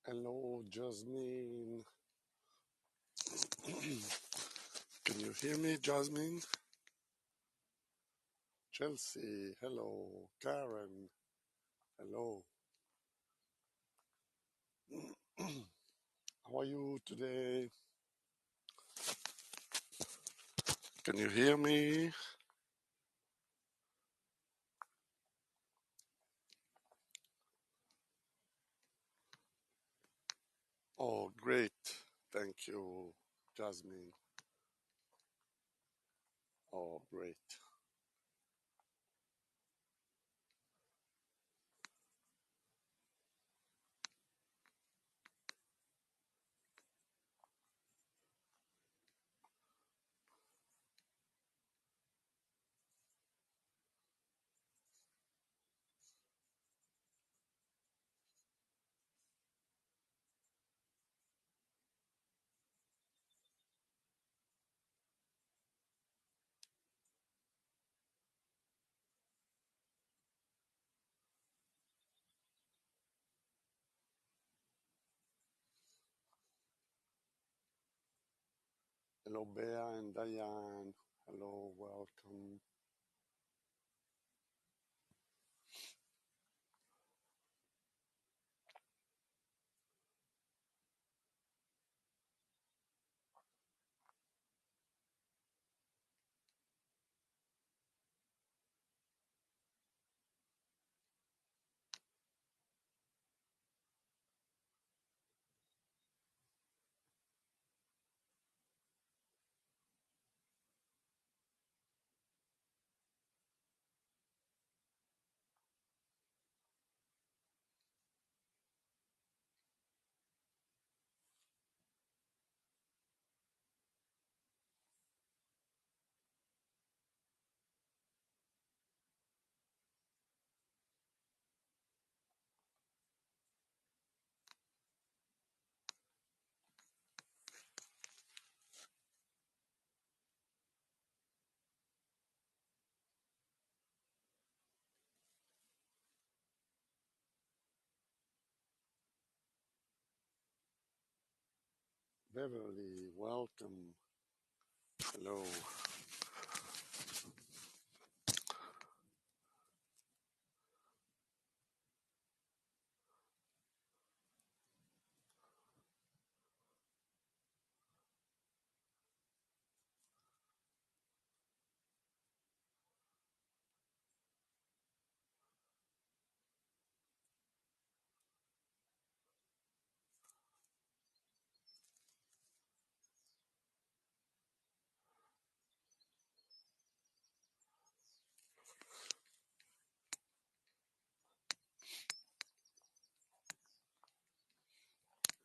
Hello, Jasmine. Can you hear me, Jasmine? Chelsea, hello. Karen, hello. How are you today? Can you hear me? Oh, great. Thank you, Jasmine. Oh, great. Hello, Bea and Diane. Hello, welcome. Beverly, welcome. Hello.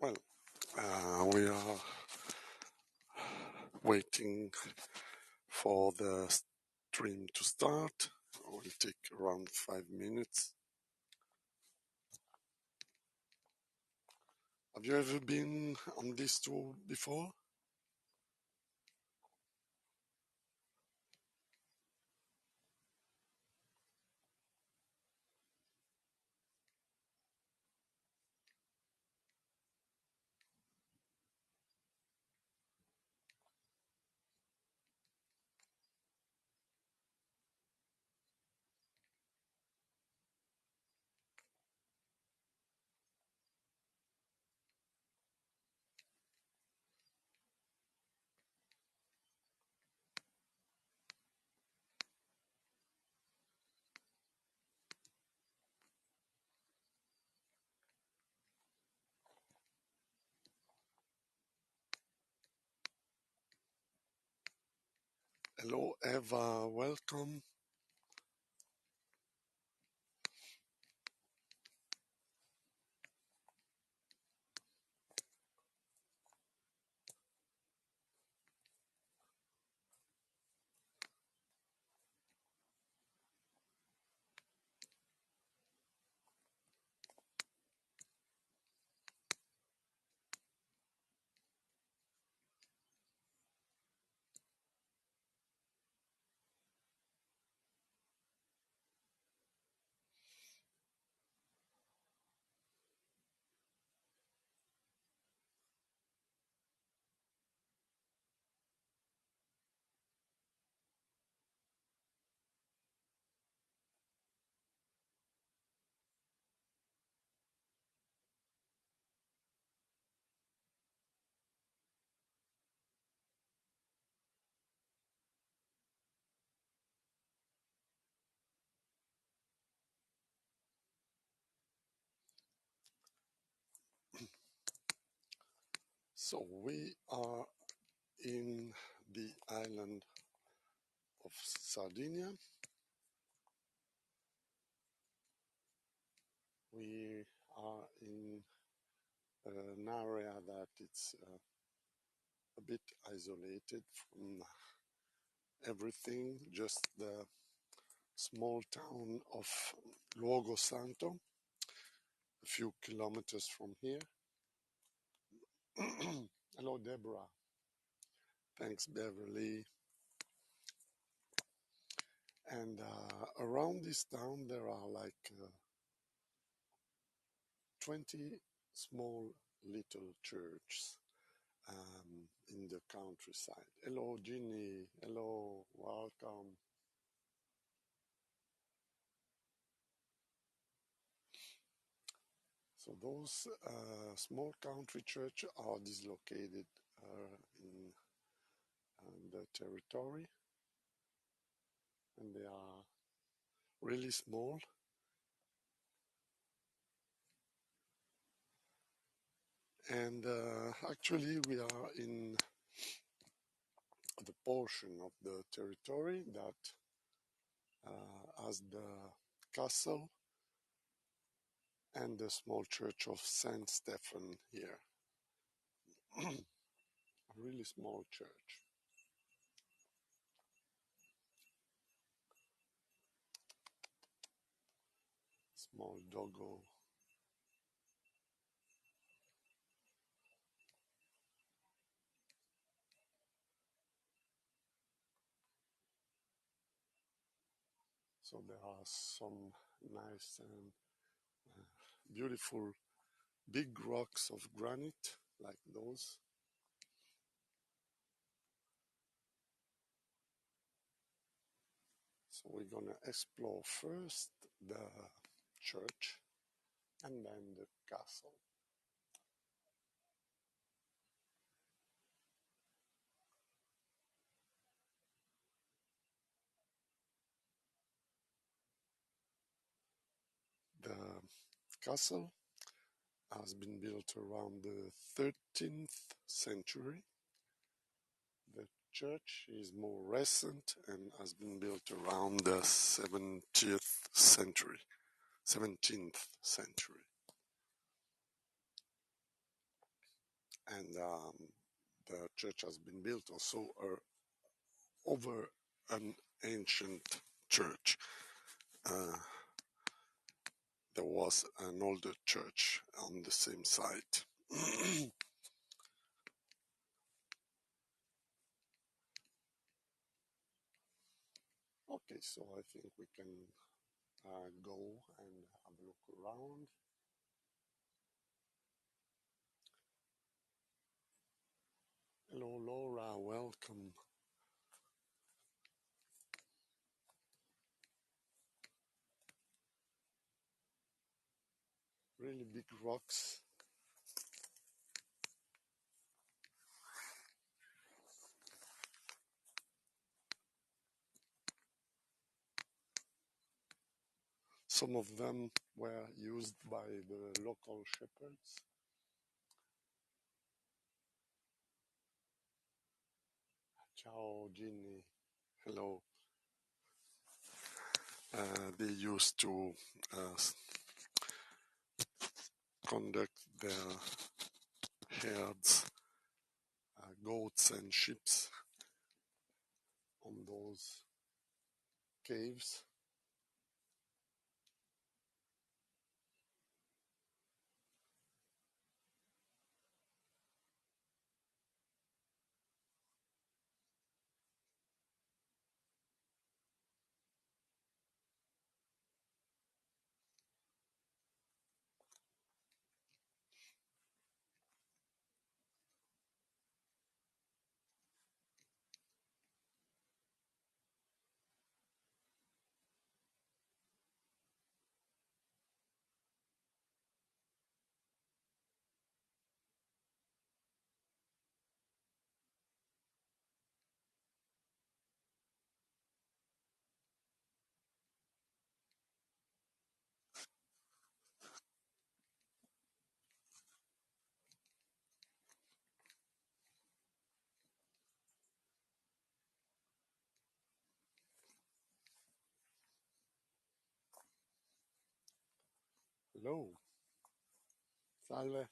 Well, we are waiting for the stream to start. It will take around 5 minutes. Have you ever been on this tour before? Hello, Eva, welcome. So we are in the island of Sardinia. We are in an area that it's a bit isolated from everything, just the small town of Luogo Santo, a few kilometers from here. Hello, Deborah. Thanks, Beverly. And around this town, there are like 20 small little churches in the countryside. Hello, Ginny. Hello, welcome. So those small country churches are dislocated in the territory, and they are really small. And actually, we are in the portion of the territory that has the castle and the small church of Saint Stephen here. A really small church. Small doggo. So there are some nice and beautiful big rocks of granite like those. So we're gonna explore first the church and then the castle. The castle has been built around the 13th century. The church is more recent and has been built around the 17th century. And the church has been built also over an ancient church. There was an older church on the same site. Okay, so I think we can go and have a look around. Hello, Laura, welcome. Really big rocks. Some of them were used by the local shepherds. Ciao, Ginny. Hello. They used to conduct their herds, goats and sheep on those caves. Hello, salve.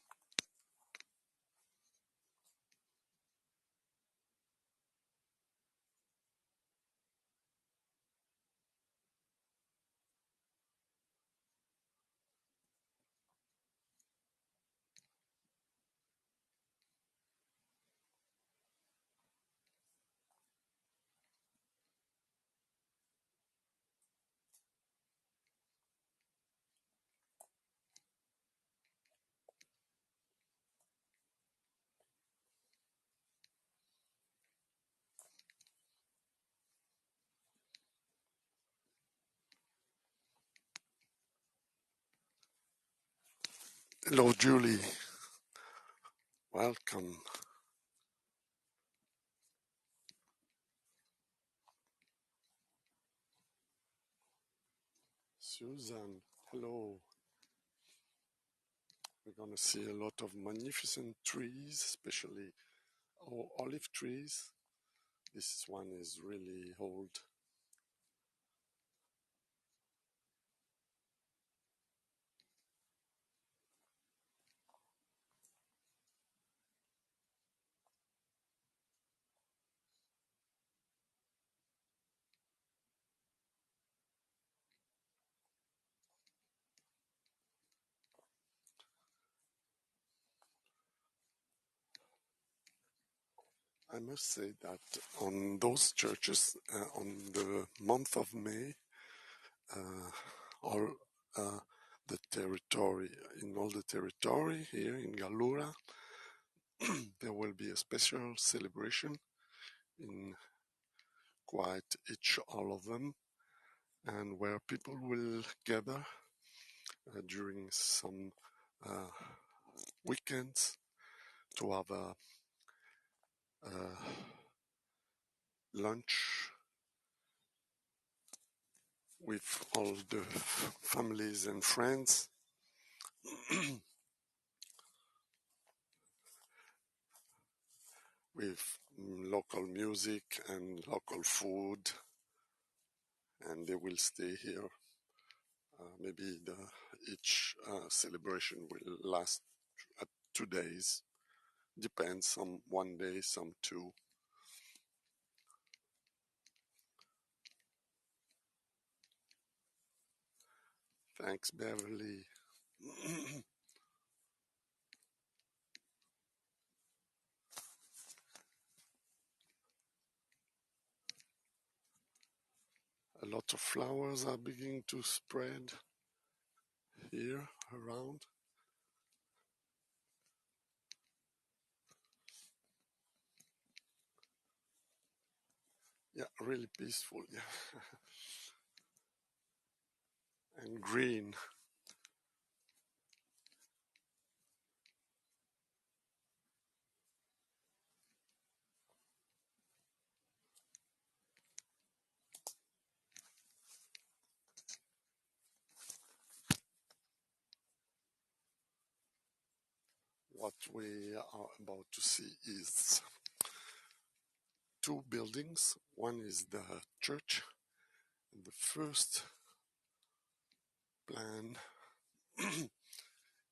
Hello, Julie. Welcome. Susan, hello. We're going to see a lot of magnificent trees, especially olive trees. This one is really old. I must say that on those churches, on the month of May, all the territory, in all the territory here in Gallura, there will be a special celebration in quite each all of them, and where people will gather during some uh, weekends to have a lunch with all the families and friends. With local music and local food, and they will stay here. Maybe each celebration will last 2 days. Depends, some 1 day, some two. Thanks, Beverly. A lot of flowers are beginning to spread here around. Yeah, really peaceful. Yeah, and green. What we are about to see is two buildings. One is the church, and the first plan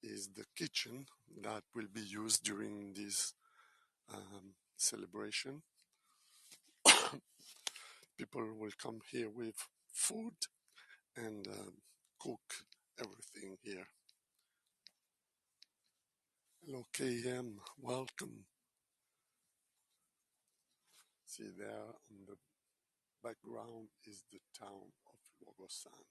is the kitchen that will be used during this celebration. People will come here with food and cook everything here. Hello, KM, welcome. See there on the background is the town of Luogo Santo.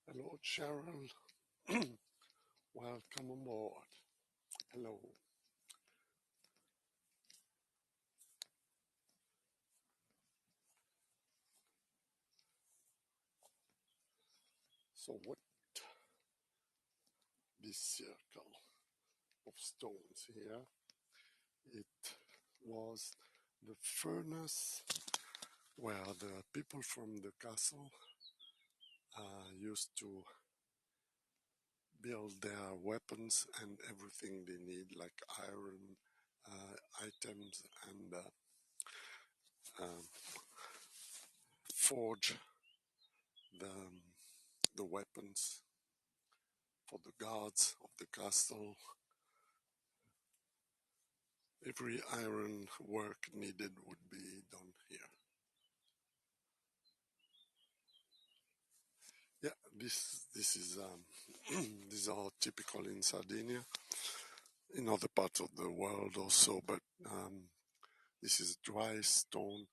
Hello, Cheryl. Welcome on board. Hello. So what this circle of stones here. It was the furnace where the people from the castle used to build their weapons and everything they need, like iron items, and forge the, the weapons for the guards of the castle. Every iron work needed would be done here. Yeah, this is these are typical in Sardinia, in other parts of the world also, but this is dry stone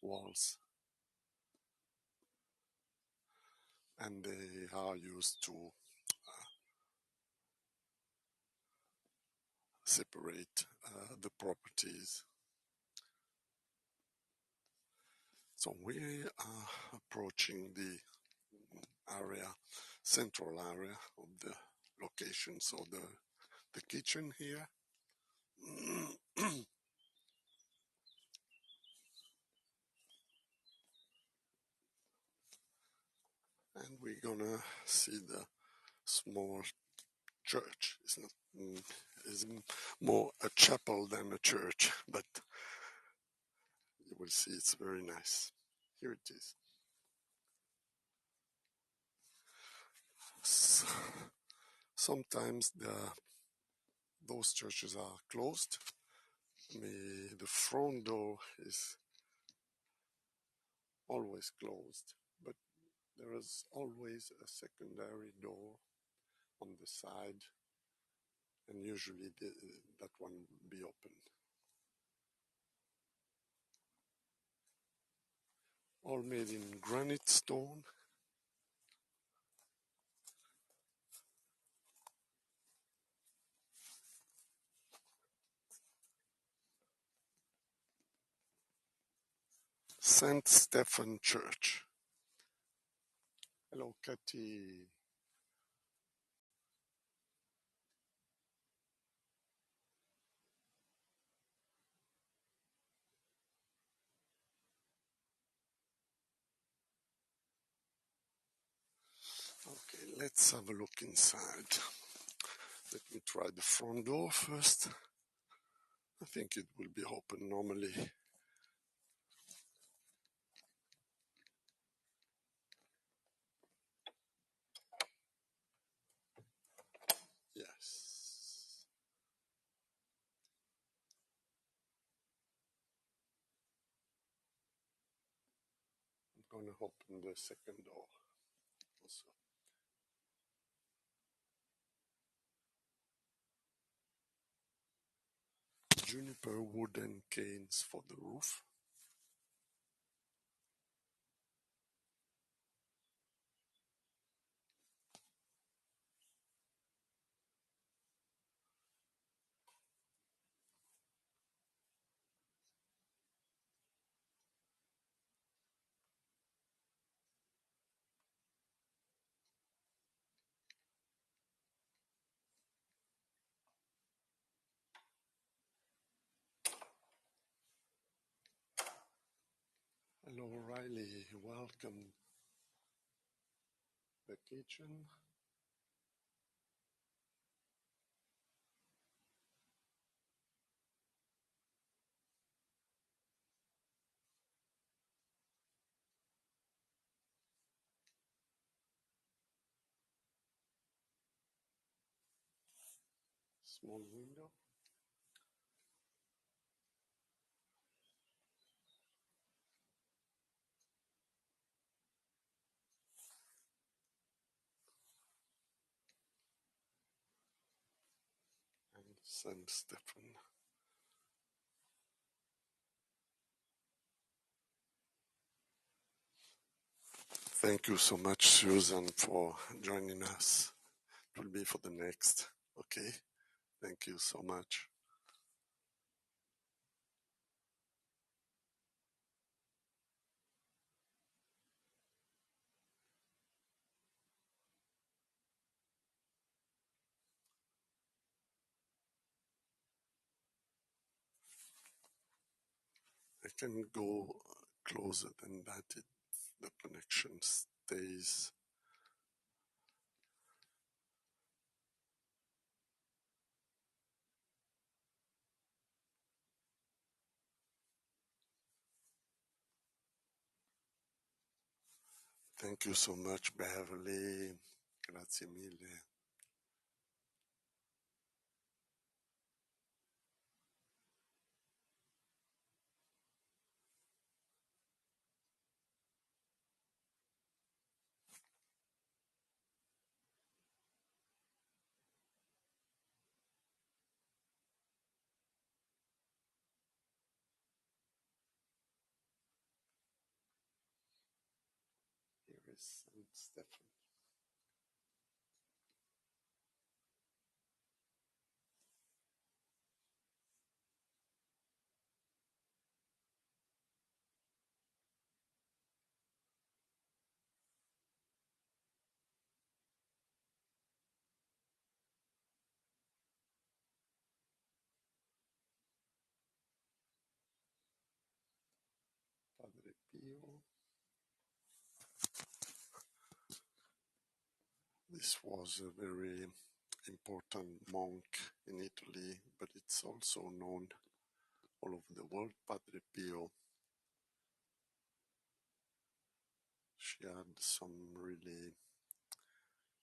walls, and they are used to separate the properties. So we are approaching the area, central area of the location. So the kitchen here. And we're gonna see the small church. It's not, it's more a chapel than a church, but you will see it's very nice. Here it is. Sometimes those churches are closed. The front door is always closed, but there is always a secondary door on the side, and usually that one will be open. All made in granite stone. St. Stephen Church. Hello, Cathy. Okay, let's have a look inside. Let me try the front door first. I think it will be open normally. Yes. I'm going to open the second door also. Juniper wooden canes for the roof. Hello, Riley. Welcome. The kitchen. Small window. And St. Stephen. Thank you so much, Susan, for joining us. It will be for the next. Okay. Thank you so much. I can go closer than that if the connection stays. Thank you so much, Beverly. Grazie mille. Here is Saint Stephen. Padre Pio. This was a very important monk in Italy, but it's also known all over the world. Padre Pio. She had some really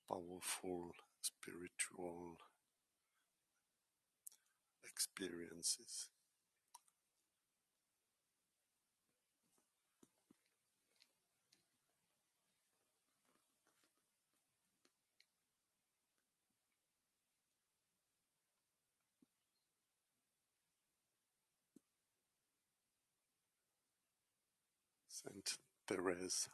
powerful spiritual experiences. Saint Therese.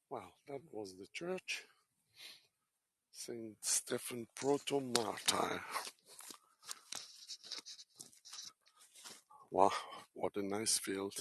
Well, that was the church. Saint Stephen Proto-Martyr. Wow, what a nice field.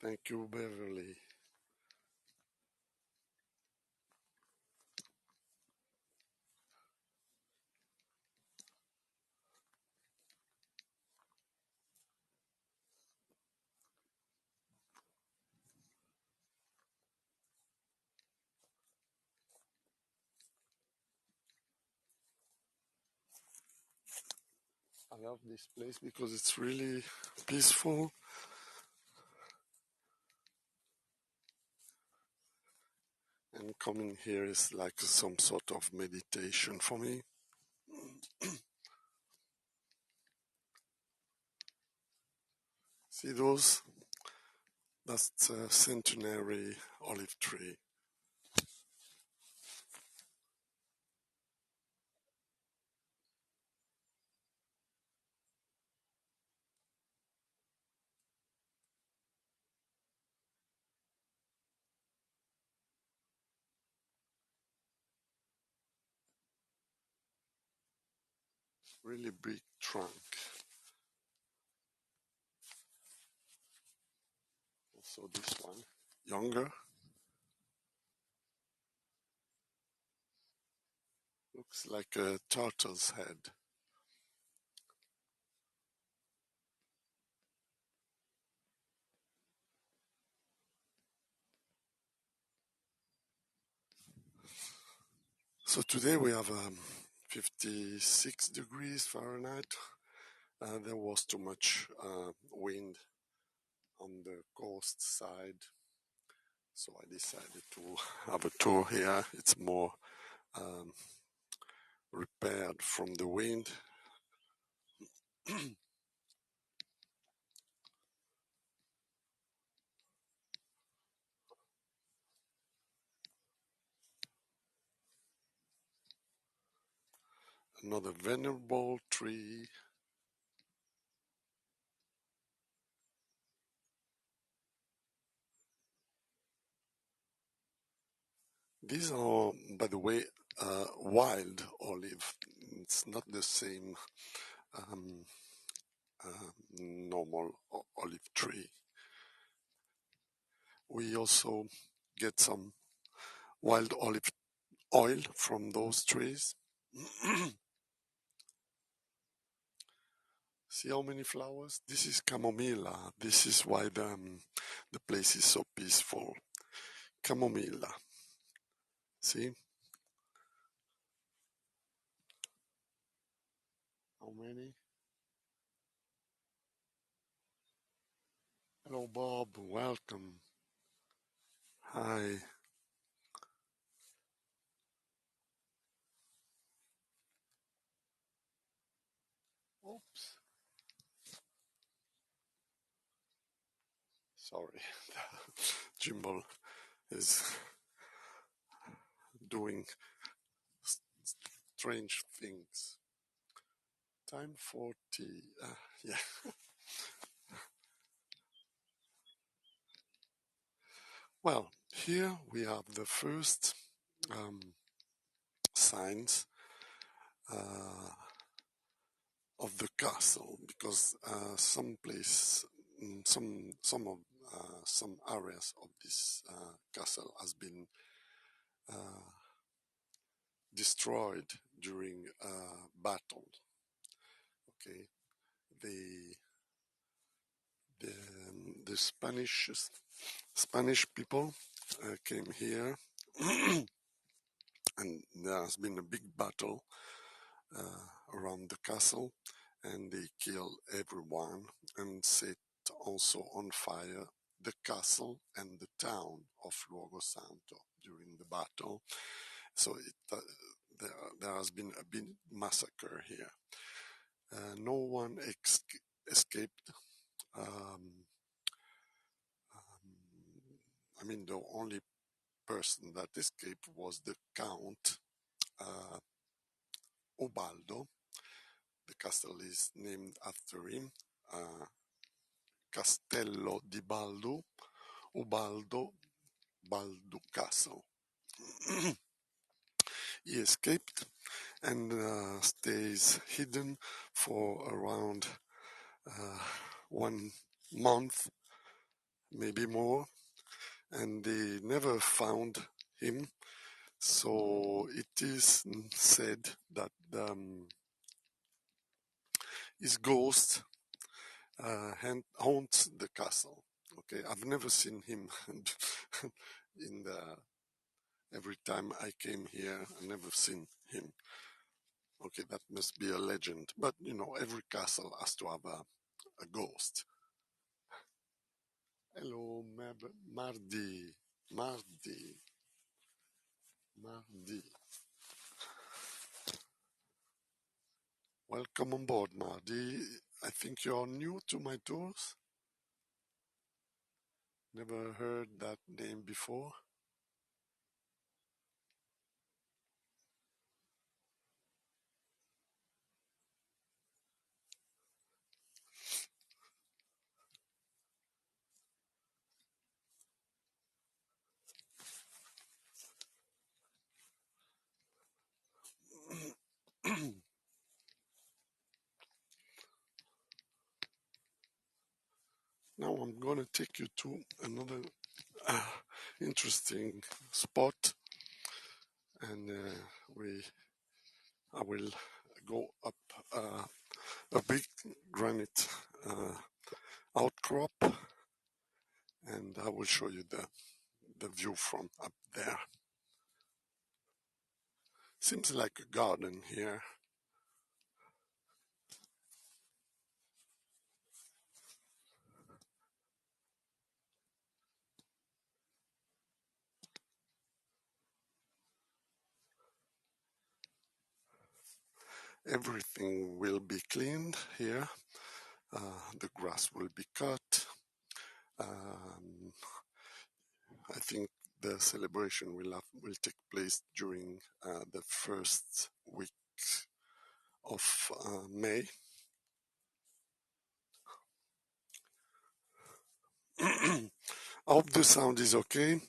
Thank you, Beverly. I love this place because it's really peaceful. coming here is like some sort of meditation for me. See those? That's a centenary olive tree. Really big trunk. Also this one, younger, looks like a turtle's head. So today we have 56 degrees Fahrenheit. There was too much wind on the coast side, so I decided to have a tour here. It's more um, repaired from the wind. Another venerable tree. These are, by the way, wild olive. It's not the same um, normal olive tree. We also get some wild olive oil from those trees. See how many flowers? This is chamomilla. This is why the place is so peaceful. Chamomilla. See? How many? Hello, Bob. Welcome. Hi. Oops. Sorry. Jimbo is doing strange things. Time for tea. Yeah. Well, here we have the first um, signs uh, of the castle, because some areas of this castle has been uh, destroyed during a battle. Okay, the the Spanish people came here, and there has been a big battle around the castle, and they killed everyone and set also on fire the castle and the town of Luogo Santo during the battle. So there has been a big massacre here. No one escaped. Um, I mean, the only person that escaped was the Count uh, Ubaldo. The castle is named after him. Castello di Baldu, Ubaldo, Baldu Castle. He escaped and stays hidden for around uh, 1 month, maybe more, and they never found him. So it is said that his ghost haunts the castle. Okay, I've never seen him in the. Every time I came here, I never seen him. Okay, that must be a legend. But you know, every castle has to have a ghost. Hello, Mardi. Mardi. Mardi. Welcome on board, Mardi. I think you're new to my tours. Never heard that name before. Now I'm going to take you to another uh, interesting spot, and I will go up a big granite outcrop, and I will show you the view from up there. Seems like a garden here. Everything will be cleaned here. The grass will be cut. I think the celebration will take place during the first week of May. I hope the sound is okay.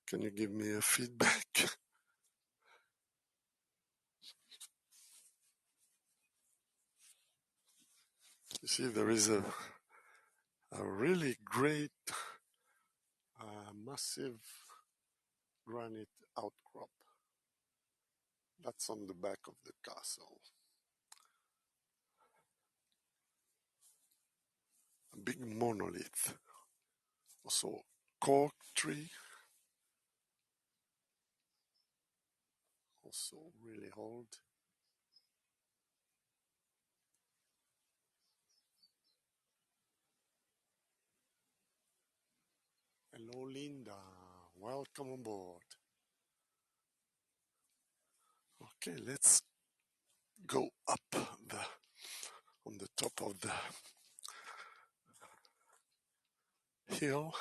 Can you give me a feedback? You see, there is a really great, massive granite outcrop. That's on the back of the castle. A big monolith. Also, cork tree. Also, really old. Hello, Linda. Welcome on board. Okay, let's go up on the top of the hill.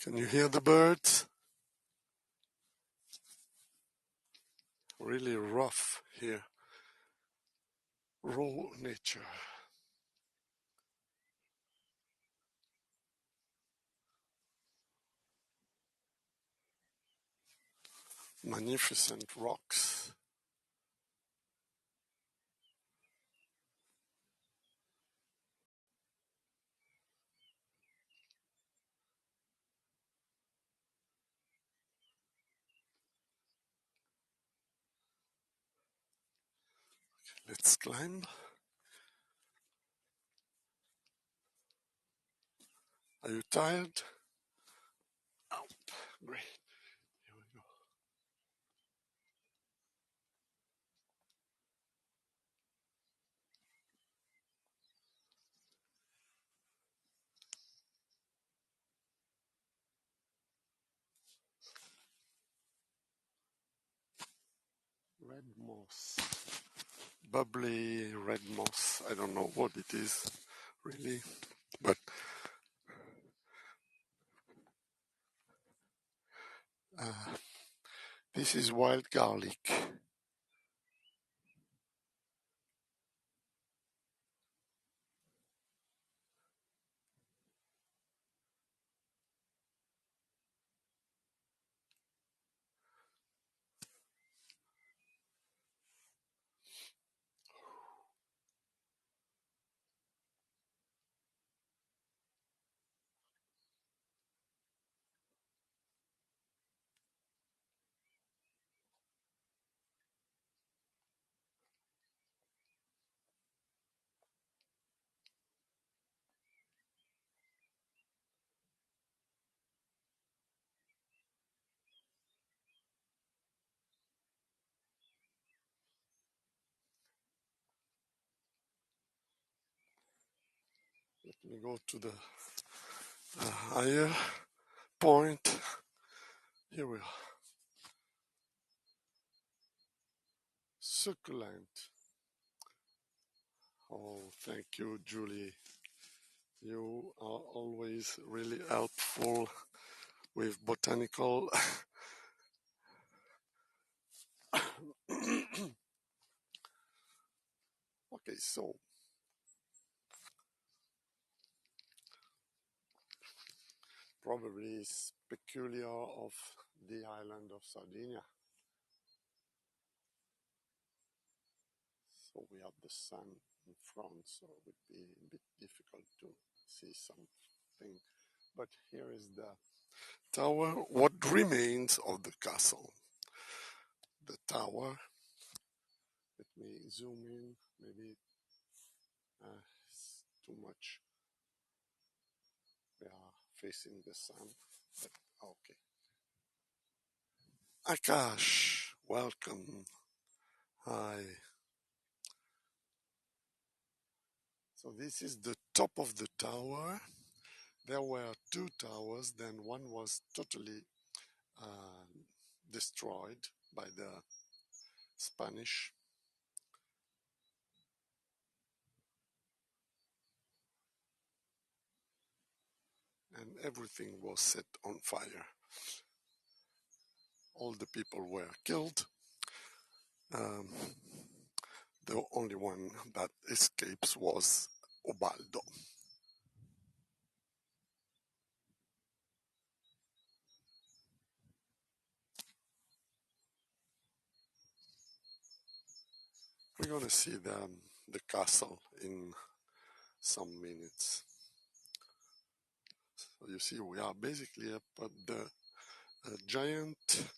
Can you hear the birds? Really rough here. Raw nature. Magnificent rocks. Let's climb. Are you tired? Oh, great. Here we go. Red moss. Bubbly red moss. I don't know what it is, really. But this is wild garlic. We go to the higher point. Here we are. Succulent. Oh, thank you, Julie. You are always really helpful with botanical. Okay, so probably is peculiar of the island of Sardinia. So we have the sun in front, so it would be a bit difficult to see something. But here is the tower, what remains of the castle. The tower, let me zoom in, maybe it's too much. We are facing the sun, but okay. Akash, welcome. Hi. So this is the top of the tower. There were two towers, then one was totally destroyed by the Spanish. And everything was set on fire. All the people were killed. The only one that escapes was Ubaldo. We're going to see the castle in some minutes. So you see, we are basically up at the giant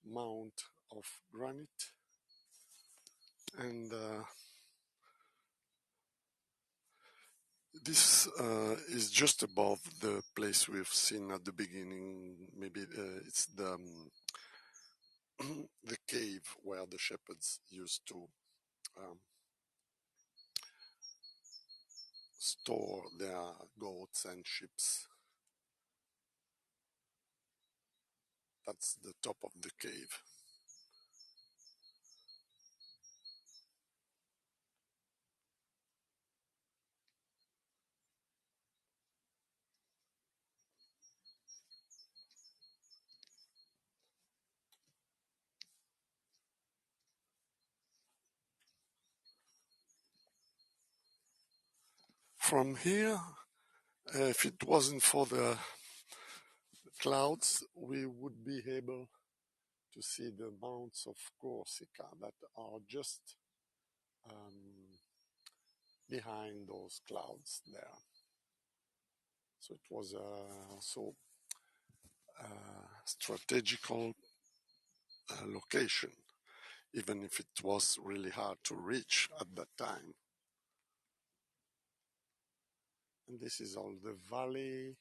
mount of granite, and this is just above the place we've seen at the beginning. Maybe it's the cave where the shepherds used to um, store their goats and sheep. That's the top of the cave. From here, if it wasn't for the clouds, we would be able to see the mounts of Corsica that are just behind those clouds there. So it was also a strategical location, even if it was really hard to reach at that time. And this is all the valley.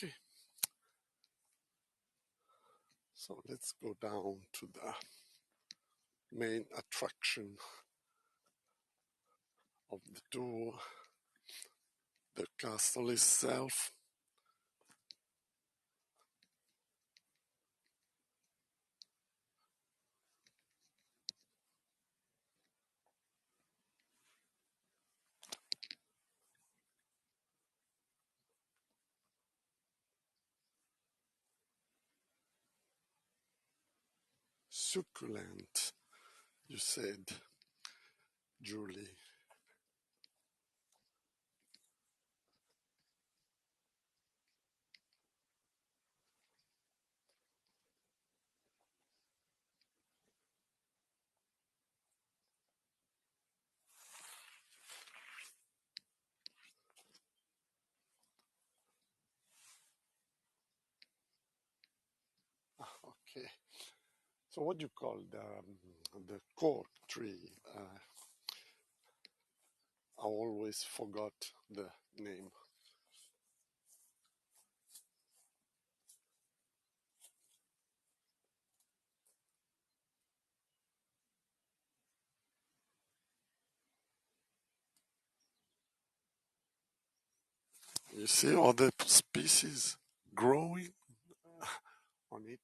Okay, so let's go down to the main attraction of the tour, the castle itself. Succulent, you said, Julie. Okay. So what do you call the cork tree? I always forgot the name. You see other species growing on it.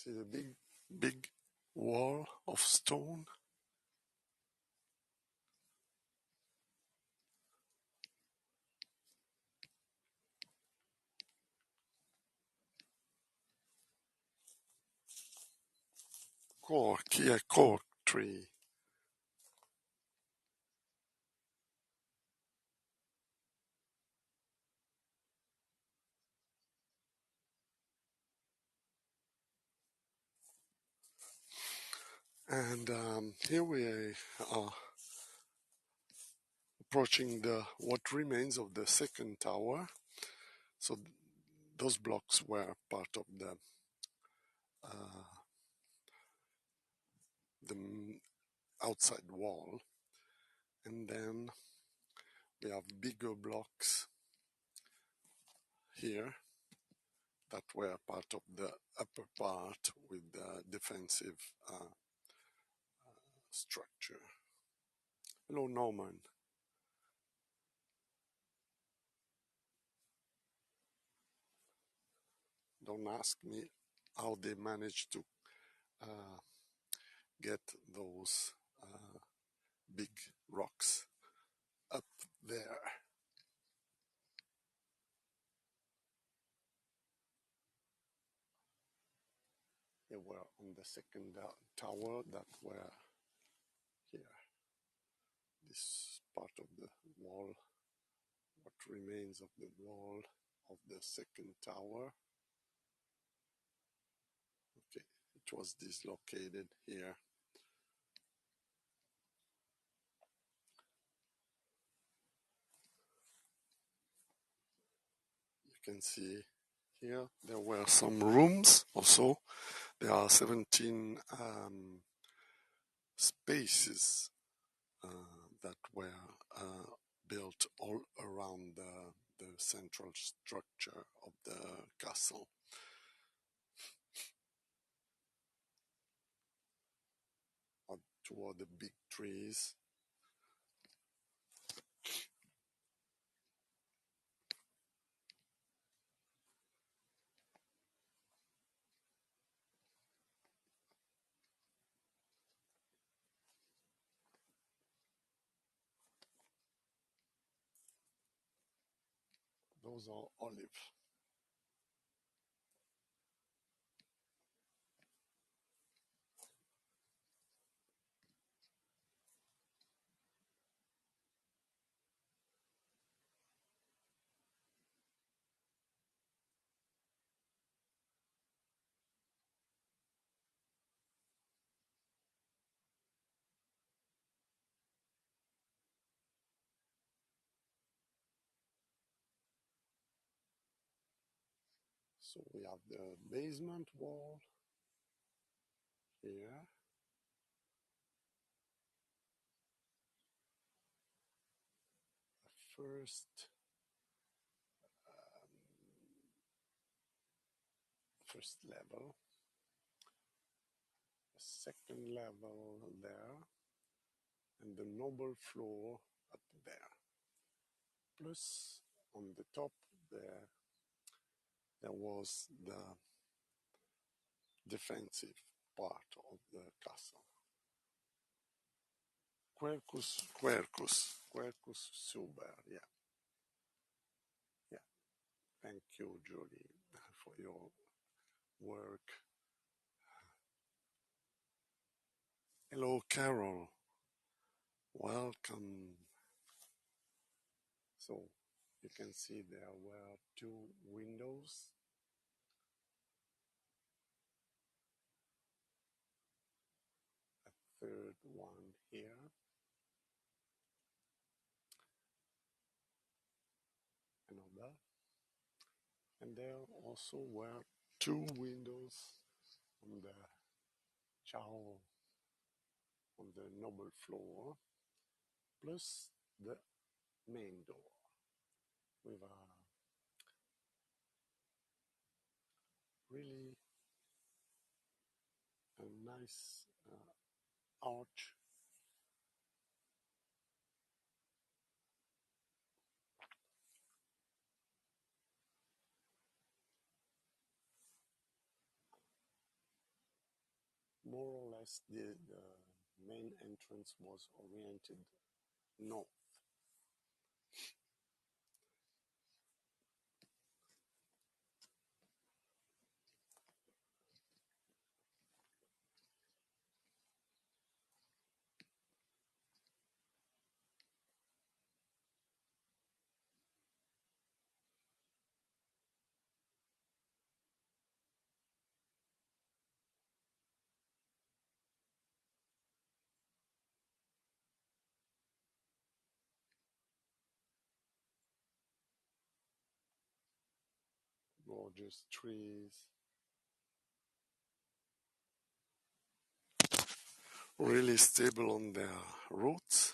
See the big wall of stone? Cork, yeah, cork tree. And here we are approaching what remains of the second tower. So those blocks were part of uh, the outside wall, and then we have bigger blocks here that were part of the upper part with the defensive structure. Hello, Norman. Don't ask me how they managed to uh, get those big rocks up there. They were on the second tower that were here. This part of the wall, what remains of the wall of the second tower. Okay, it was dislocated here. You can see here there were some rooms also. There are 17 spaces that were built all around the central structure of the castle. Toward the big trees. Those are olive. So we have the basement wall here. The first level, the second level there, and the noble floor up there. Plus, on the top there was the defensive part of the castle. Quercus Super, yeah. Yeah. Thank you, Julie, for your work. Hello, Carol. Welcome. So, you can see there were two windows. A third one here. Another. And there also were two windows on the chow, on the noble floor, plus the main door with a really a nice arch. More or less, the main entrance was oriented north. Gorgeous trees, really stable on their roots.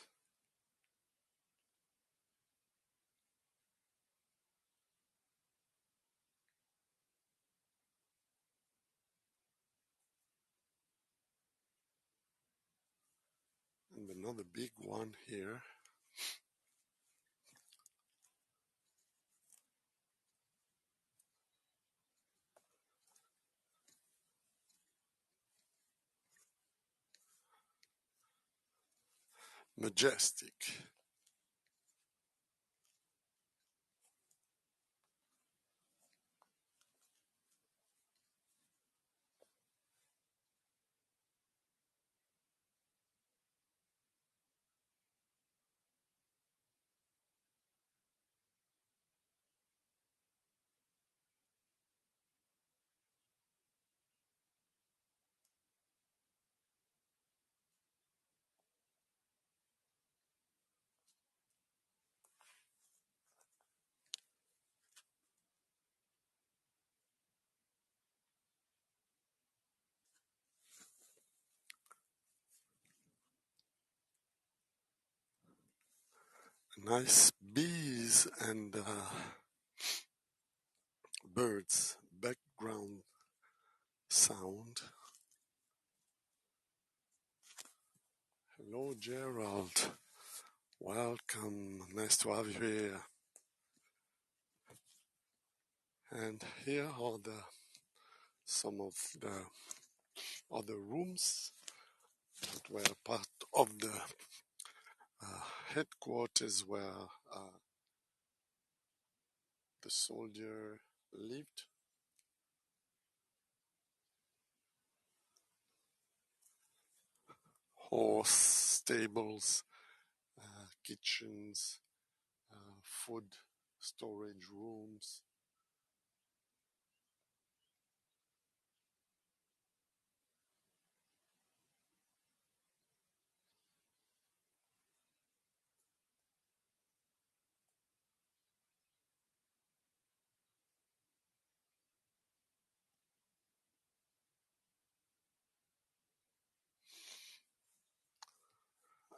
And another big one here. Majestic. Nice bees and birds background sound. Hello, Gerald. Welcome. Nice to have you here. And here are some of the other rooms that were part of the headquarters where the soldier lived. Horse stables, kitchens, food storage rooms.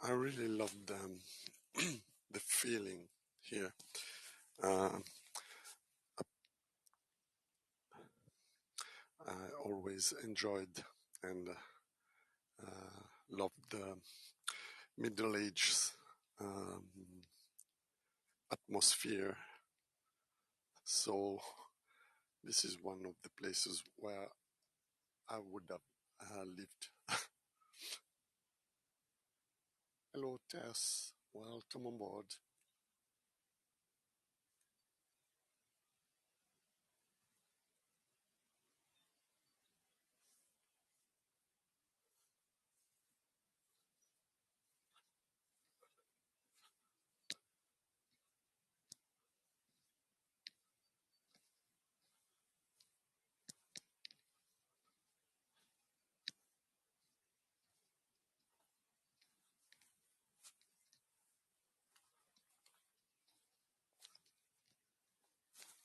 I really love the feeling here. I always enjoyed and loved the Middle Ages atmosphere. So this is one of the places where I would have lived. Hello, Tess. Welcome on board.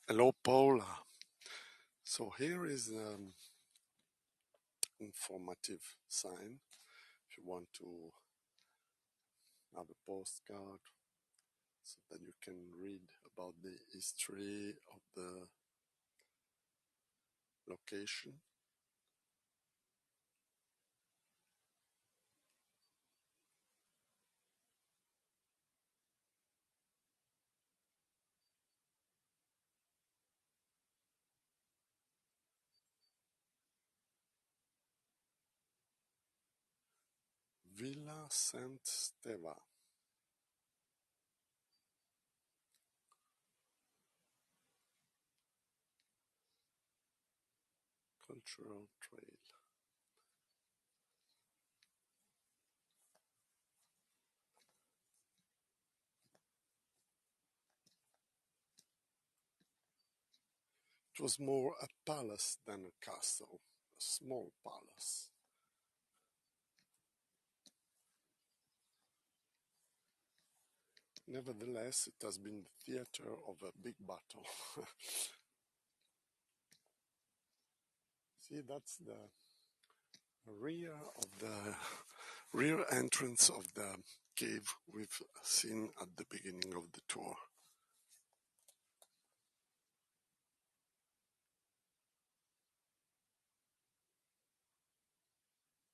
Hello, Paula. So here is an informative sign. If you want to have a postcard so that you can read about the history of the location. Villa Sant Steva. Cultural Trail. It was more a palace than a castle, a small palace. Nevertheless, it has been the theater of a big battle. See, that's the rear entrance of the cave we've seen at the beginning of the tour.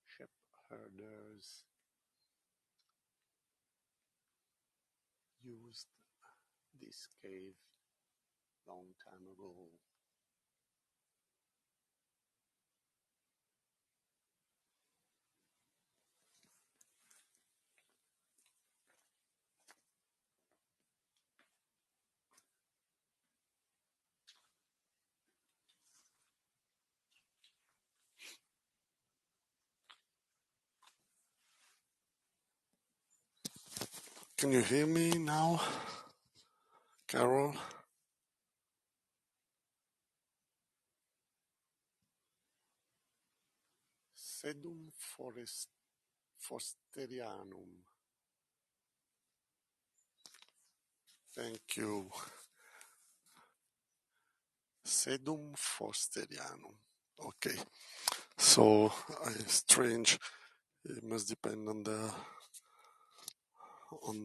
Shepherders used this cave long time ago. Can you hear me now, Carol? Sedum Forsterianum. Thank you. Sedum Forsterianum. Okay. So strange. It must depend on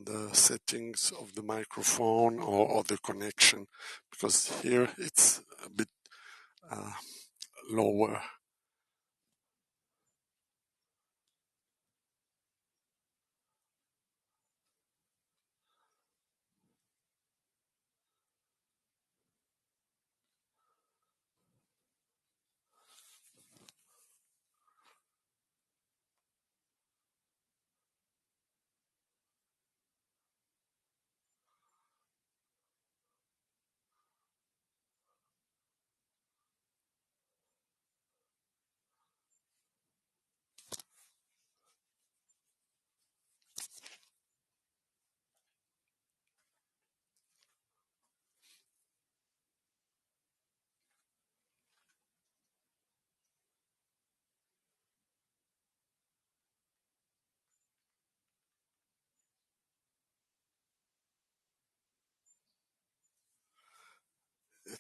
the settings of the microphone or the connection, because here it's a bit lower.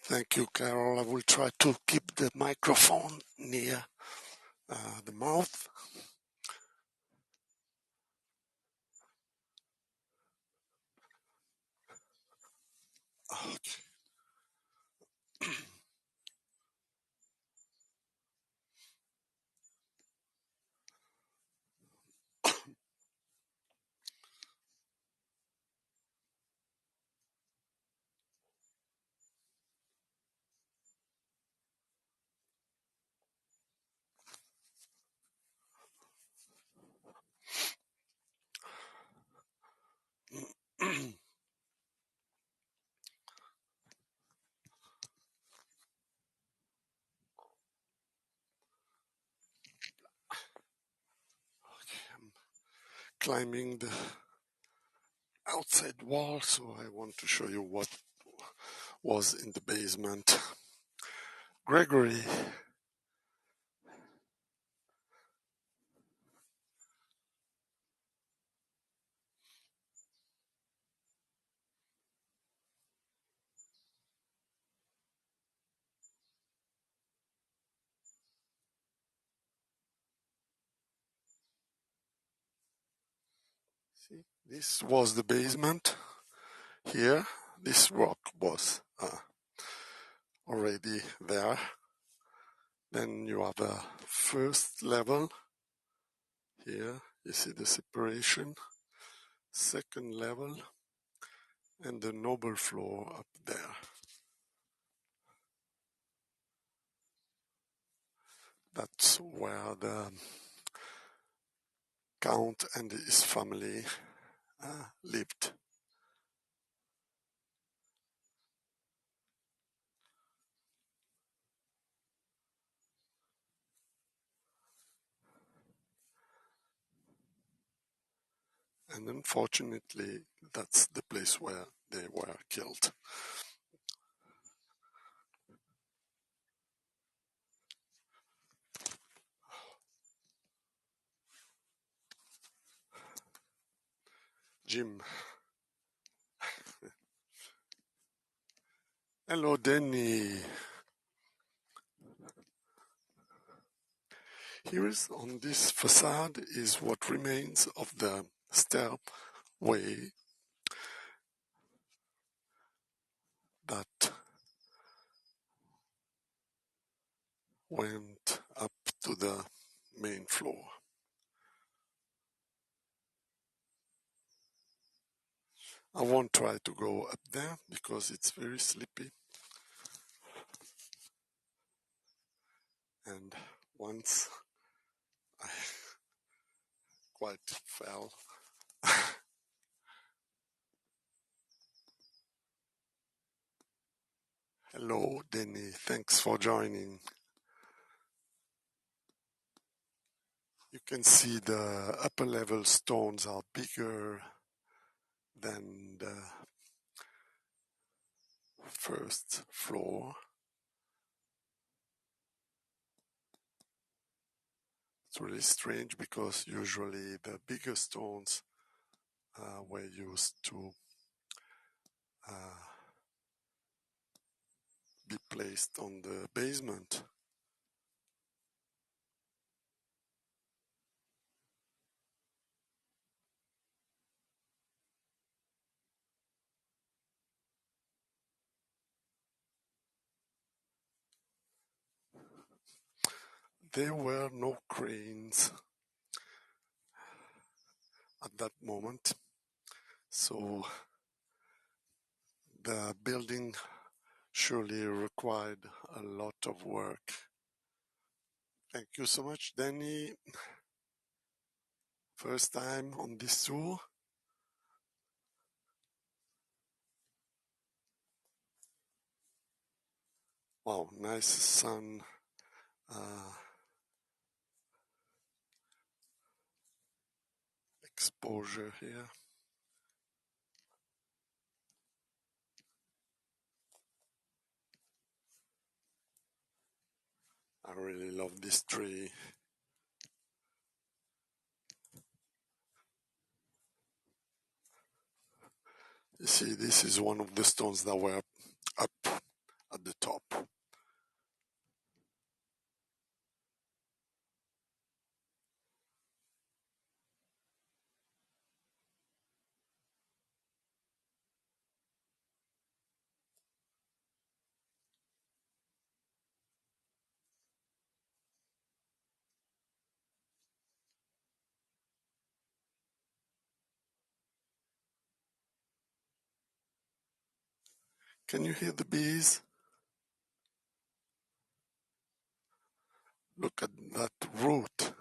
Thank you, Carol. I will try to keep the microphone near the mouth. Okay. climbing the outside wall, so I want to show you what was in the basement. Gregory. See, this was the basement. Here, this rock was already there. Then you have a first level. Here, you see the separation. Second level, and the noble floor up there. That's where the Count and his family lived. And unfortunately, that's the place where they were killed. Jim. Hello, Denny. Here is on this facade is what remains of the stairway that went up to the main floor. I won't try to go up there because it's very sleepy. And once I quite fell. Hello, Denny. Thanks for joining. You can see the upper level stones are bigger than the first floor. It's really strange because usually the bigger stones were used to be placed on the basement. There were no cranes at that moment, so the building surely required a lot of work. Thank you so much, Danny. First time on this tour. Wow, nice sun exposure here. I really love this tree. You see, this is one of the stones that were up at the top. Can you hear the bees? Look at that root.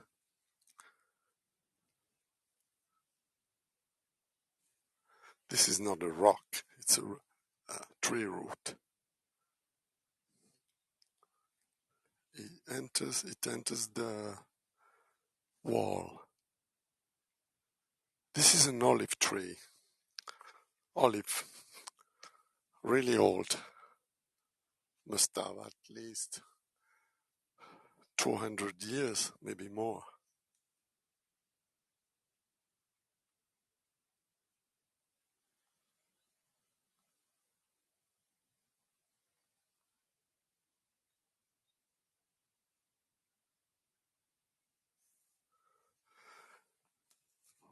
This is not a rock, it's a tree root. It enters the wall. This is an olive tree. Olive, really old. Must have at least 200 years, maybe more.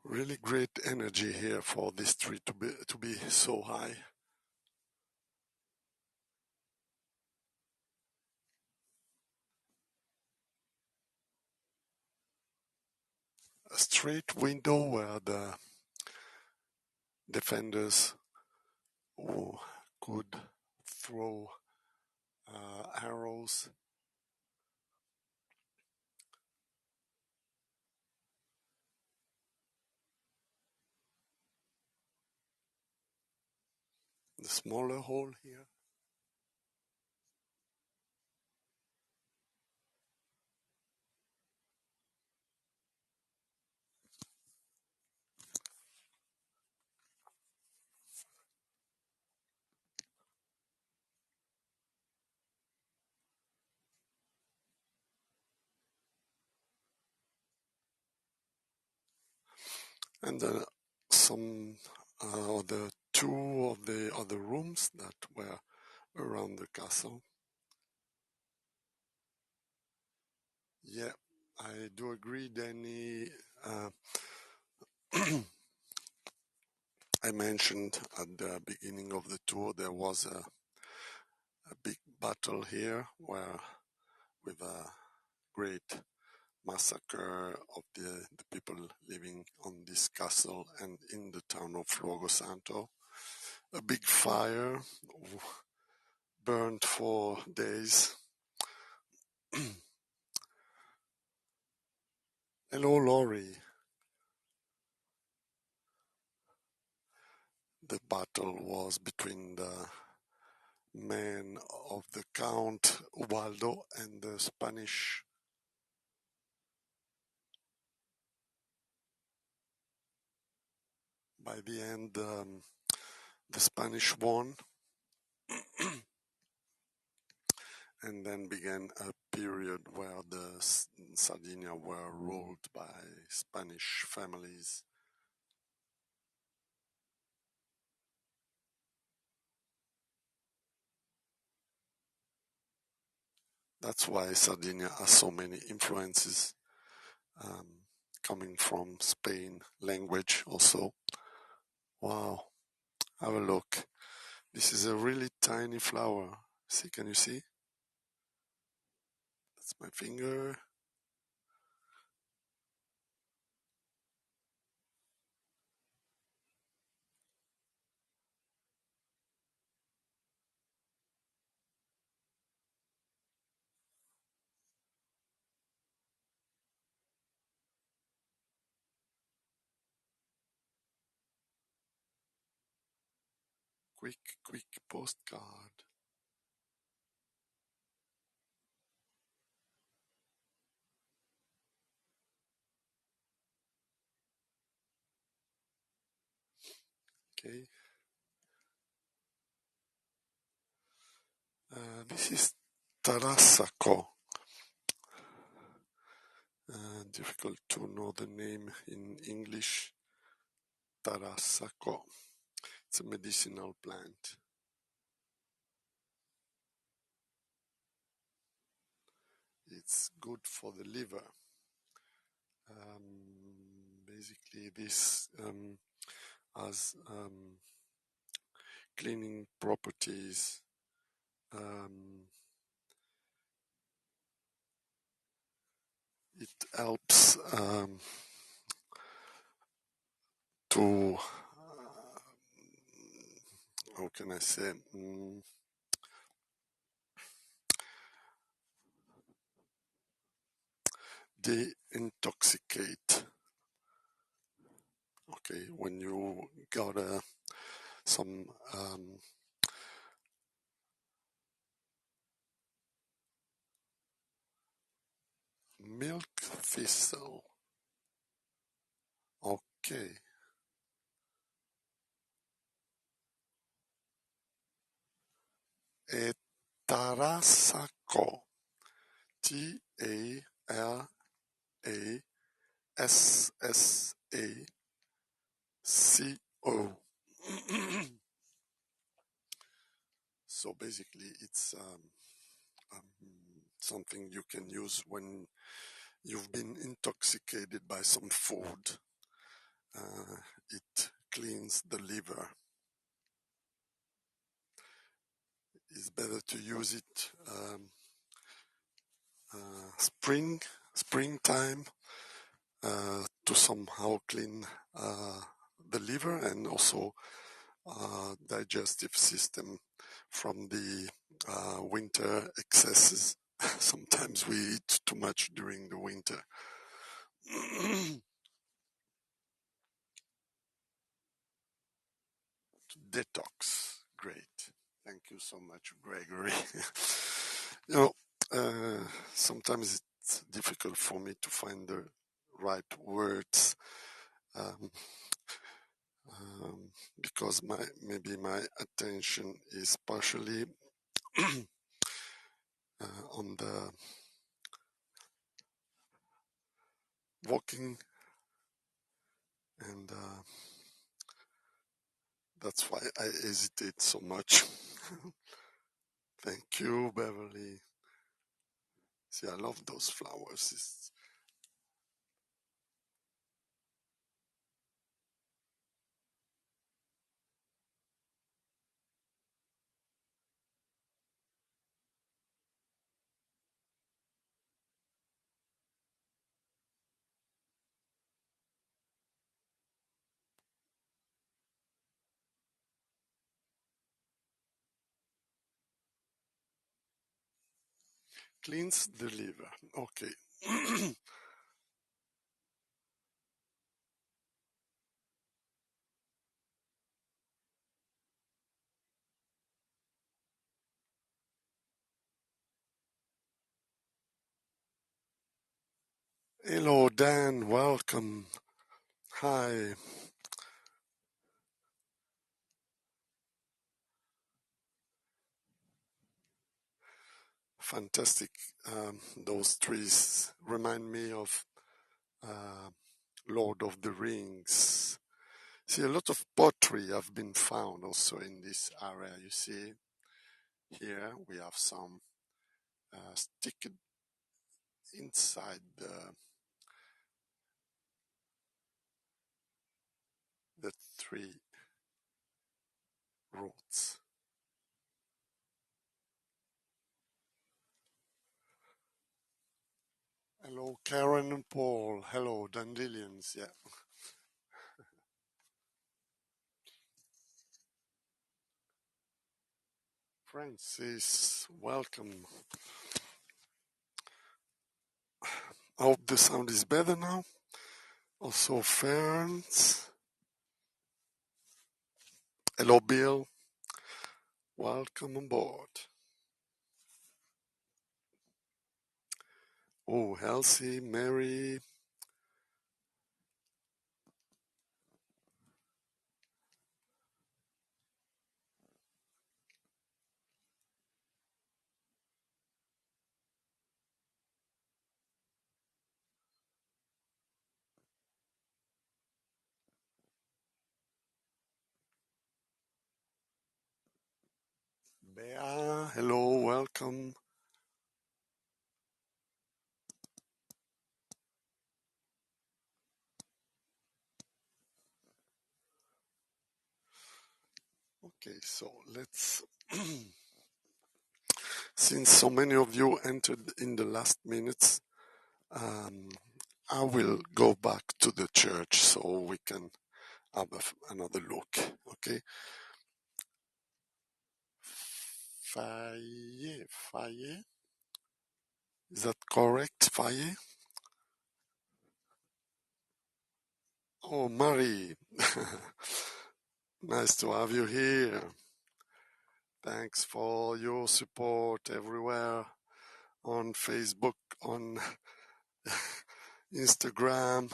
Really great energy here for this tree to be so high. A straight window where the defenders who could throw arrows. The smaller hole here. And some other two of the other rooms that were around the castle. Yeah, I do agree, Danny. I mentioned at the beginning of the tour there was a big battle here where with a great massacre of the people living on this castle and in the town of Luogo Santo. A big fire burned for days. Hello, Laurie. The battle was between the men of the Count Ubaldo and the Spanish. By the end, the Spanish won, and then began a period where the Sardinia were ruled by Spanish families. That's why Sardinia has so many influences um, coming from Spain, language also. Wow, have a look. This is a really tiny flower. See, can you see? That's my finger. Quick postcard. Okay. This is Tarassaco. Difficult to know the name in English. Tarassaco. It's a medicinal plant. It's good for the liver. Basically, this has cleaning properties. It helps to how can I say de-intoxicate. Okay, when you got some milk thistle. Okay, Tarasako. Tarassaco. So basically, it's something you can use when you've been intoxicated by some food. It cleans the liver. It's better to use it springtime to somehow clean the liver and also digestive system from the winter excesses. Sometimes we eat too much during the winter. Detox. Great. Thank you so much, Gregory. Sometimes it's difficult for me to find the right words because maybe my attention is partially on the walking, and that's why I hesitate so much. Thank you, Beverly. See, I love those flowers. Cleans the liver. Okay. Hello, Dan. Welcome. Hi. Fantastic. Those trees remind me of uh, Lord of the Rings. See, a lot of pottery have been found also in this area. You see, here we have some stick inside the three roots. Hello, Karen and Paul. Hello, dandelions. Yeah. Francis, welcome. I hope the sound is better now. Also, Ferns. Hello, Bill. Welcome on board. Oh, Elsie, Mary. Bea, hello, welcome. Okay, so let's, since so many of you entered in the last minutes, I will go back to the church so we can have another look, okay? Faye, is that correct, Faye? Oh, Marie, nice to have you here. Thanks for your support everywhere on Facebook, on Instagram.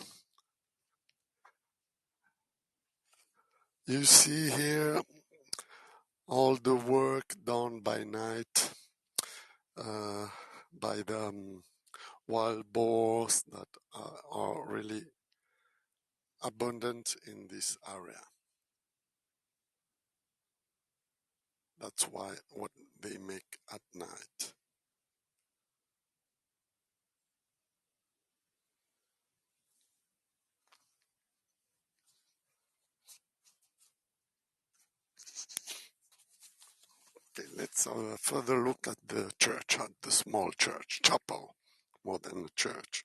You see here all the work done by what they make at night. Okay, let's have a further look at the church, at the small church, chapel, more than a church.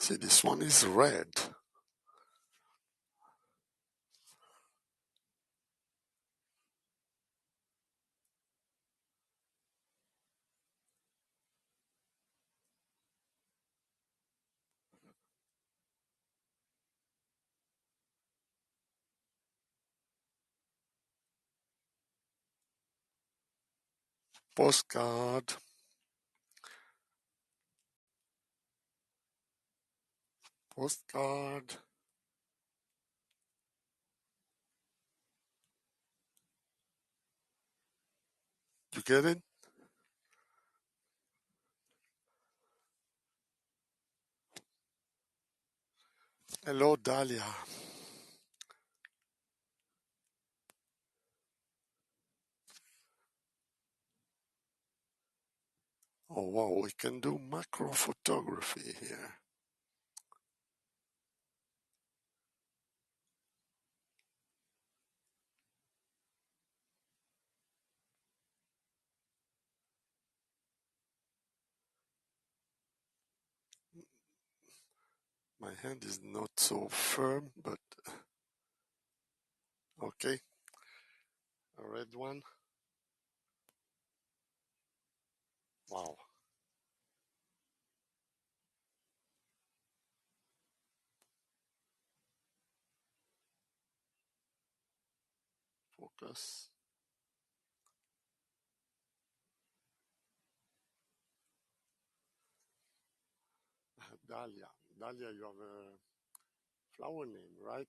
See, this one is red. Postcard. Postcard. You get it? Hello, Dahlia. Oh wow, we can do macro photography here. My hand is not so firm, but okay. A red one. Wow. Focus. Dahlia. Dahlia, you have a flower name, right?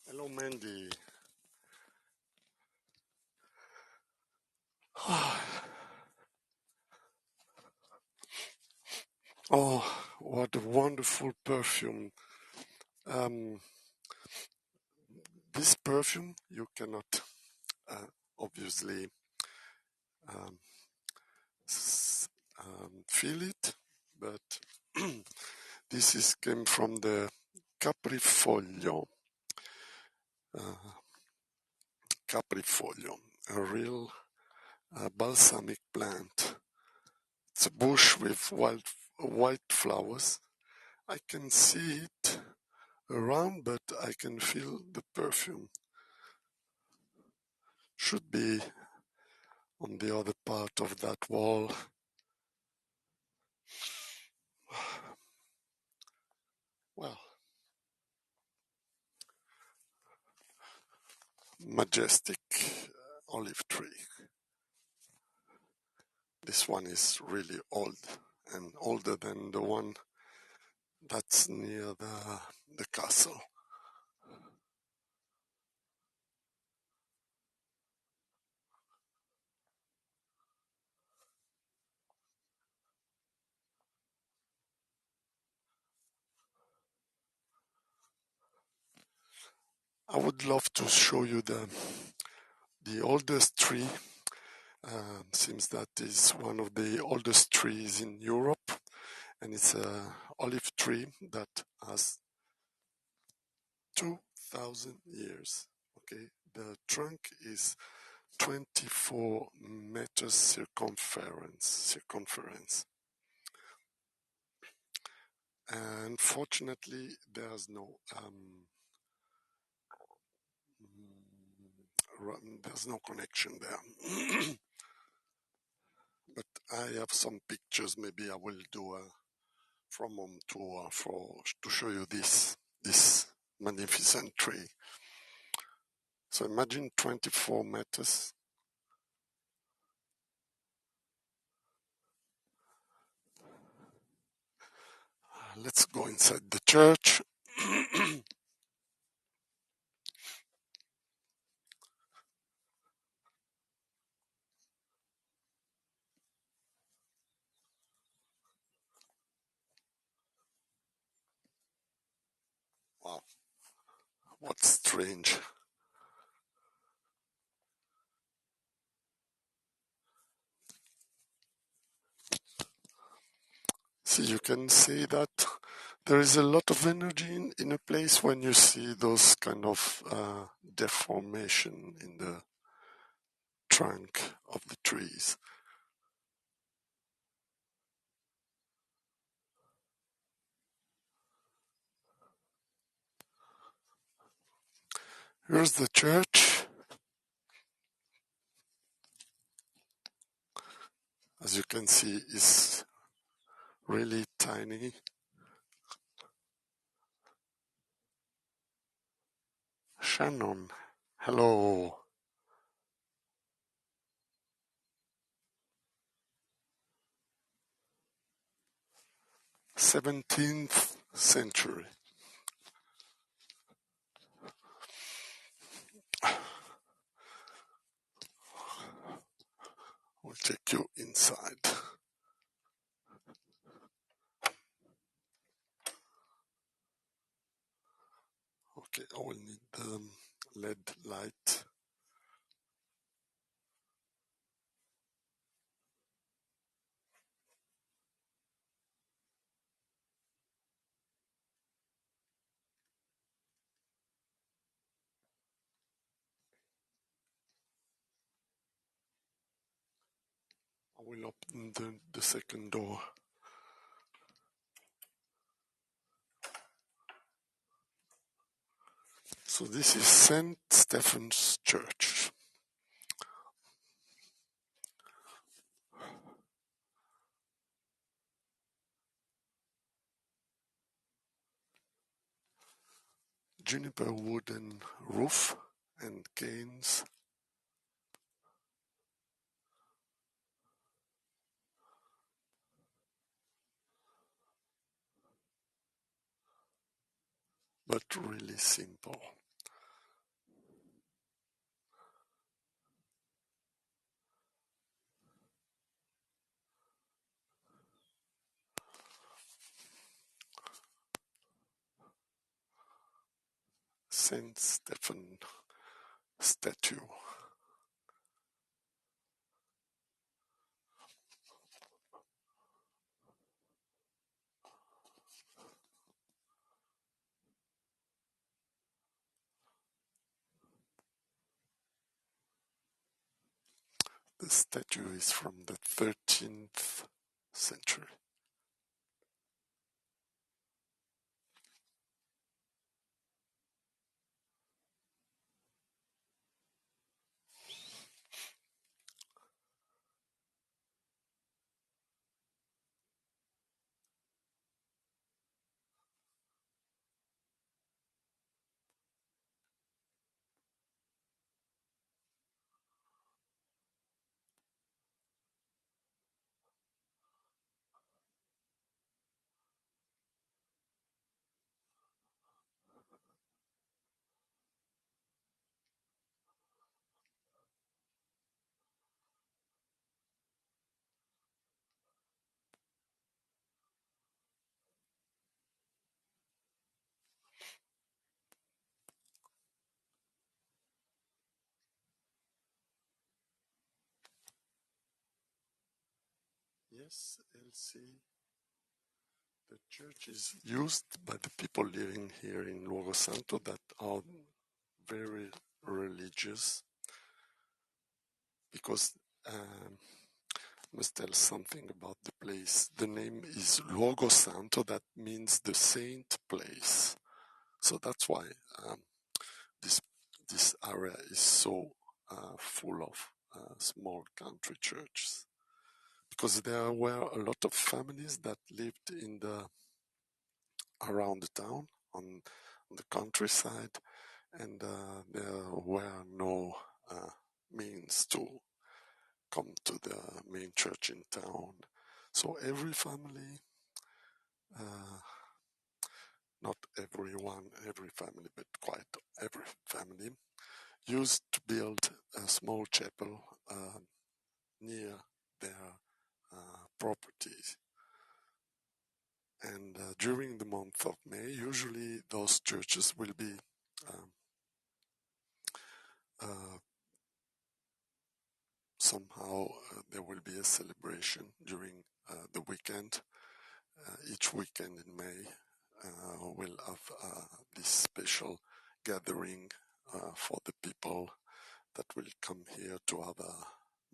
Hello, Mandy. Oh, what a wonderful perfume. This perfume, you cannot obviously um, feel it, but this came from the Caprifoglio. Caprifoglio, a real balsamic plant. It's a bush with white flowers. I can see it around, but I can feel the perfume. Should be on the other part of that wall. Well, majestic olive tree. This one is really old and older than the one that's near the castle. I would love to show you the oldest tree. Seems that is one of the oldest trees in Europe, and it's an olive tree that has 2,000 years. Okay, the trunk is 24 meters circumference. And fortunately, there's no connection there. But I have some pictures. Maybe I will do a from home tour to show you this magnificent tree. So imagine 24 meters. inside the church. Wow, what strange. See, you can see that there is a lot of energy in a place when you see those kind of deformation in the trunk of the trees. Here's the church. As you can see, it's really tiny. Shannon, hello. 17th century. We'll take you inside. Okay, I will need the LED light. I will open the second door. So this is St. Stephen's Church. Juniper wooden roof and canes. But really simple. Saint Stephen statue. The statue is from the 13th century. Yes, Elsie. The church is used by the people living here in Luogo Santo that are very religious, because I must tell something about the place. The name is Luogo Santo, that means the saint place. So that's why this area is so full of small country churches, because there were a lot of families that lived in the around the town on the countryside, and there were no means to come to the main church in town. So every family not everyone, every family, but quite every family, used to build a small chapel near their properties. And during the month of May, usually those churches will be somehow there will be a celebration during the weekend. Each weekend in May we'll have this special gathering for the people that will come here to have a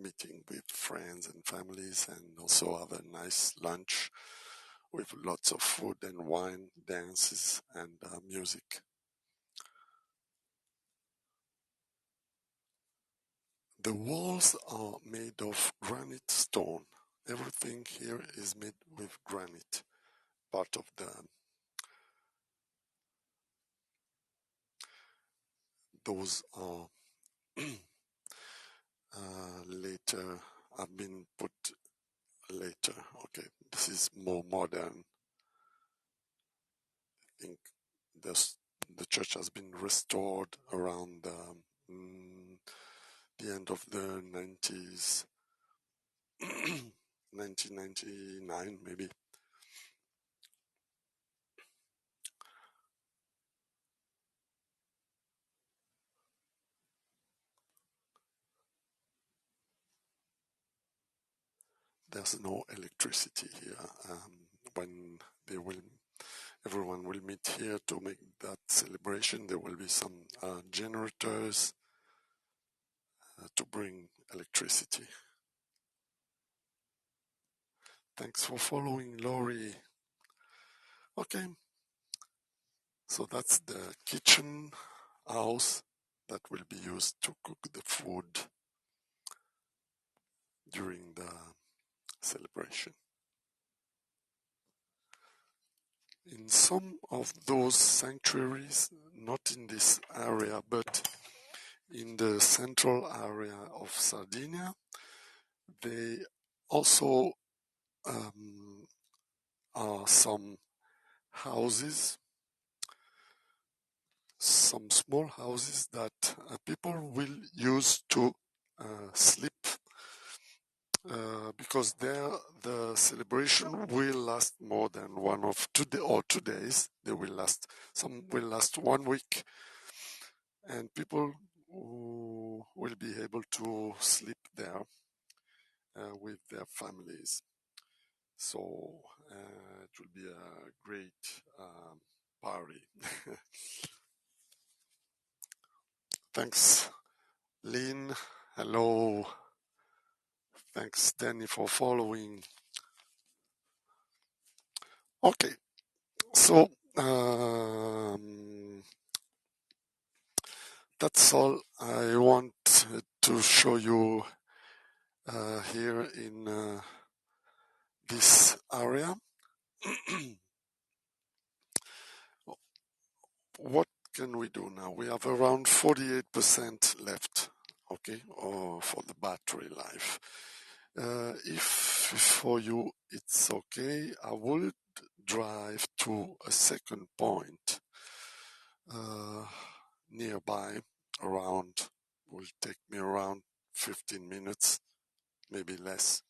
meeting with friends and families, and also have a nice lunch with lots of food and wine, dances and music. The walls are made of granite stone. Everything here is made with granite. Part of those are later, have been put later. Okay, this is more modern. I think the church has been restored around the end of the 90s, 1999 maybe. There's no electricity here. When everyone will meet here to make that celebration, there will be some generators to bring electricity. Thanks for following, Laurie. Okay, so that's the kitchen house that will be used to cook the food during the celebration. In some of those sanctuaries, not in this area, but in the central area of Sardinia, they also are some houses, some small houses that people will use to sleep, because there the celebration will last more than 2 days. They will last. Some will last 1 week, and people will be able to sleep there with their families. So it will be a great party. Thanks, Lynn. Hello. Thanks, Danny, for following. Okay, so that's all I want to show you here in this area. What can we do now? We have around 48% left, okay, for the battery life. If for you it's okay, I will drive to a second point nearby. Will take me around 15 minutes, maybe less,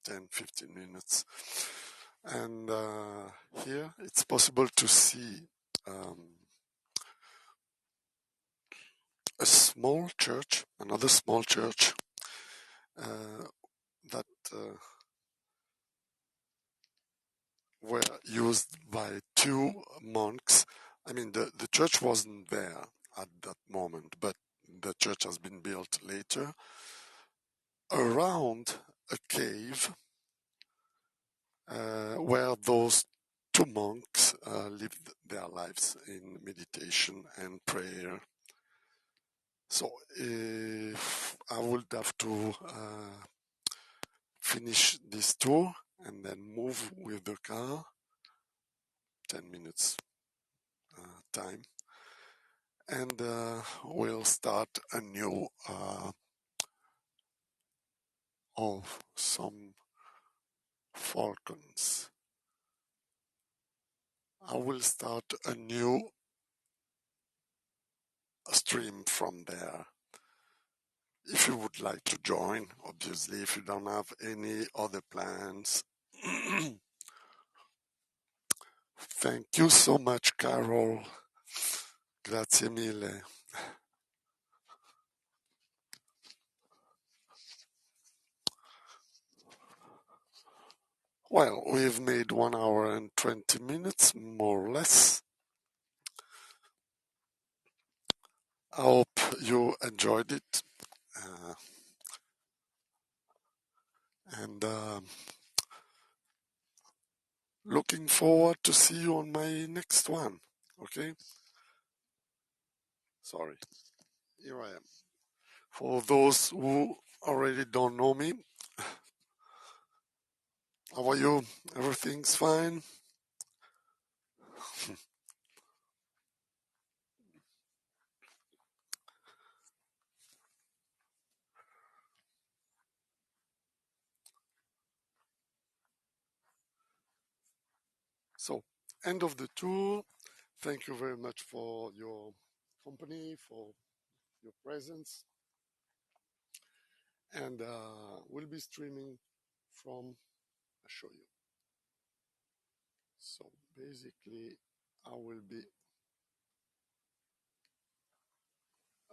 10-15 minutes. And here it's possible to see a small church, another small church that were used by 2 monks. I mean, the church wasn't there at that moment, but the church has been built later around a cave where those 2 monks lived their lives in meditation and prayer. So I would have to finish this tour and then move with the car, 10 minutes time, and we'll start a new of some falcons. I will start a new stream from there. If you would like to join, obviously, if you don't have any other plans. Thank you so much, Carol. Grazie mille. Well, we've made 1 hour and 20 minutes, more or less. I hope you enjoyed it. And looking forward to see you on my next one. Okay? Sorry. Here I am. For those who already don't know me, how are you? Everything's fine? So, end of the tour. Thank you very much for your company, for your presence. And we'll be streaming from, I'll show you. So basically, I will be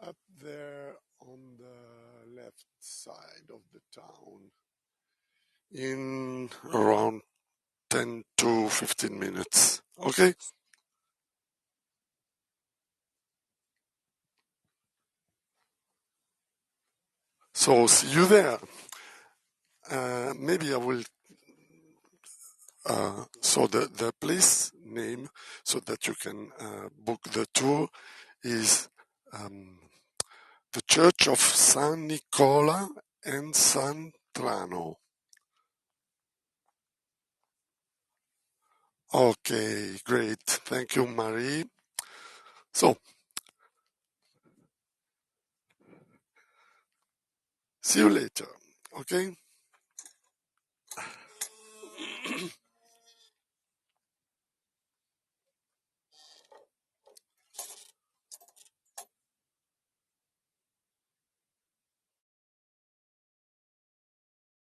up there on the left side of the town in around 10 to 15 minutes. Okay? So see you there. Maybe I will. So the place name, so that you can book the tour, is the Church of San Nicola and San Trano. Okay, great. Thank you, Marie. So, see you later. Okay?